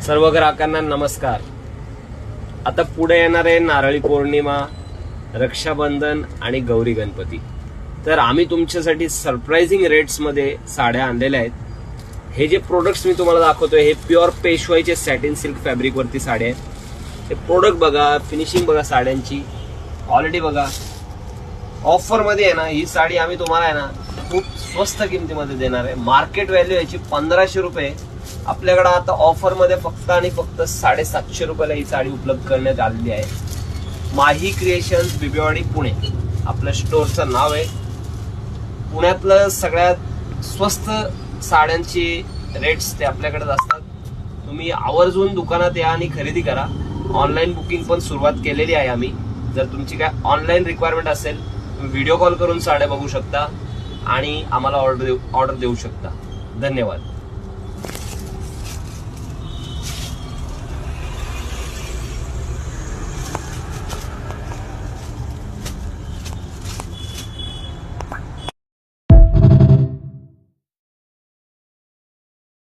सर्व ग्राहकांना नमस्कार। आता पुढे येणार आहे नारळी पौर्णिमा, रक्षाबंधन आणि गौरी गणपती। तर आम्ही तुमच्यासाठी सरप्राइझिंग रेट्स मध्ये साड्या आणलेल्या आहेत। हे जे प्रोडक्ट्स मी तुम्हाला दाखवतोय हे प्युअर पेशवाईचे सॅटिन सिल्क फॅब्रिक वरती साड्या आहेत। हे प्रोडक्ट बघा, फिनिशिंग बघा, साड्यांची क्वालिटी बघा। ऑफर मध्ये आहे ना, ही साडी आम्ही तुम्हाला आहे ना खूप स्वस्त किमतीमध्ये देणार आहे। मार्केट व्हॅल्यू याची 1500 रुपये, आपल्याकडे आता ऑफर मध्ये फक्त आणि फक्त 750 रुपयाला ही साडी उपलब्ध करण्यात आलेली आहे। माही क्रिएशन्स, बिबेवाडी, पुणे आपल्या स्टोअरचं नाव आहे। पुण्यातलं सगळ्यात स्वस्त साड्यांची रेट्स ते आपल्याकडेच असतात। तुम्ही आवर्जून दुकानात या आणि खरेदी करा। ऑनलाईन बुकिंग पण सुरुवात केलेली आहे आम्ही। जर तुमची काय ऑनलाईन रिक्वायरमेंट असेल, तुम्ही व्हिडिओ कॉल करून साड्या बघू शकता आणि आम्हाला ऑर्डर देऊ शकता। धन्यवाद।